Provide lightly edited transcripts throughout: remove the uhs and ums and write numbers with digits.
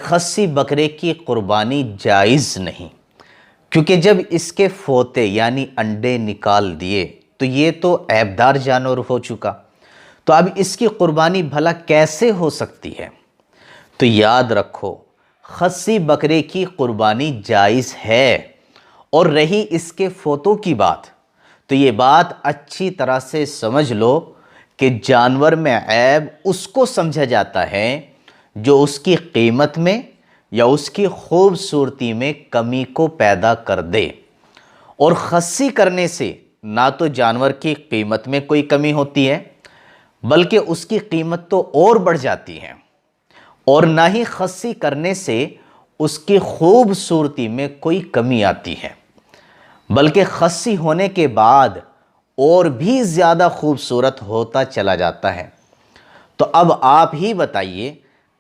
خصی بکرے کی قربانی جائز نہیں، کیونکہ جب اس کے فوتے یعنی انڈے نکال دیے تو یہ تو عیبدار جانور ہو چکا، تو اب اس کی قربانی بھلا کیسے ہو سکتی ہے؟ تو یاد رکھو، خصی بکرے کی قربانی جائز ہے۔ اور رہی اس کے فوتوں کی بات، تو یہ بات اچھی طرح سے سمجھ لو کہ جانور میں عیب اس کو سمجھا جاتا ہے جو اس کی قیمت میں یا اس کی خوبصورتی میں کمی کو پیدا کر دے۔ اور خصی کرنے سے نہ تو جانور کی قیمت میں کوئی کمی ہوتی ہے، بلکہ اس کی قیمت تو اور بڑھ جاتی ہے، اور نہ ہی خصی کرنے سے اس کی خوبصورتی میں کوئی کمی آتی ہے، بلکہ خصی ہونے کے بعد اور بھی زیادہ خوبصورت ہوتا چلا جاتا ہے۔ تو اب آپ ہی بتائیے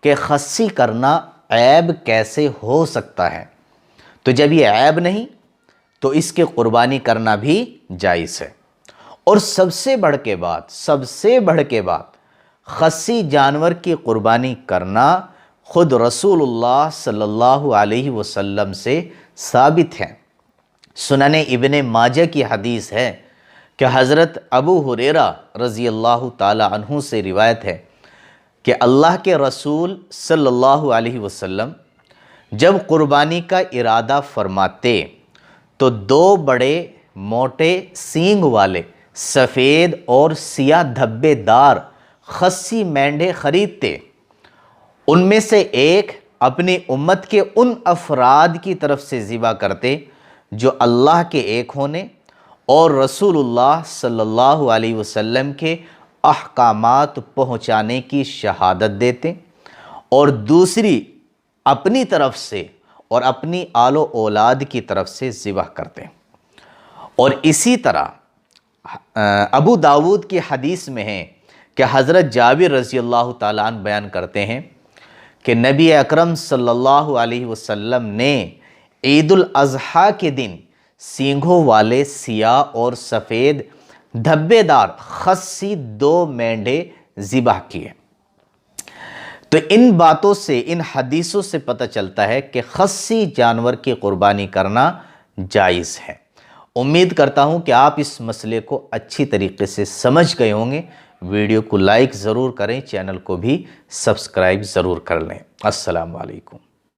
کہ خصی کرنا عیب کیسے ہو سکتا ہے؟ تو جب یہ عیب نہیں تو اس کی قربانی کرنا بھی جائز ہے۔ اور سب سے بڑھ کے بات خصی جانور کی قربانی کرنا خود رسول اللہ صلی اللہ علیہ وسلم سے ثابت ہے۔ سنن ابن ماجہ کی حدیث ہے کہ حضرت ابو ہریرہ رضی اللہ تعالی عنہ سے روایت ہے کہ اللہ کے رسول صلی اللہ علیہ وسلم جب قربانی کا ارادہ فرماتے تو دو بڑے موٹے سینگ والے سفید اور سیاہ دھبے دار خصی مینڈے خریدتے۔ ان میں سے ایک اپنی امت کے ان افراد کی طرف سے ذبح کرتے جو اللہ کے ایک ہونے اور رسول اللہ صلی اللہ علیہ وسلم کے احکامات پہنچانے کی شہادت دیتے، اور دوسری اپنی طرف سے اور اپنی آل و اولاد کی طرف سے ذبح کرتے۔ اور اسی طرح ابو داود کی حدیث میں ہے کہ حضرت جابر رضی اللہ تعالیٰ عنہ بیان کرتے ہیں کہ نبی اکرم صلی اللہ علیہ وسلم نے عید الاضحیٰ کے دن سینگوں والے سیاہ اور سفید دھبے دار خصی 2 مینڈے ذبح کیے۔ تو ان باتوں سے، ان حدیثوں سے پتہ چلتا ہے کہ خصی جانور کی قربانی کرنا جائز ہے۔ امید کرتا ہوں کہ آپ اس مسئلے کو اچھی طریقے سے سمجھ گئے ہوں گے۔ ویڈیو کو لائک ضرور کریں، چینل کو بھی سبسکرائب ضرور کر لیں۔ السلام علیکم۔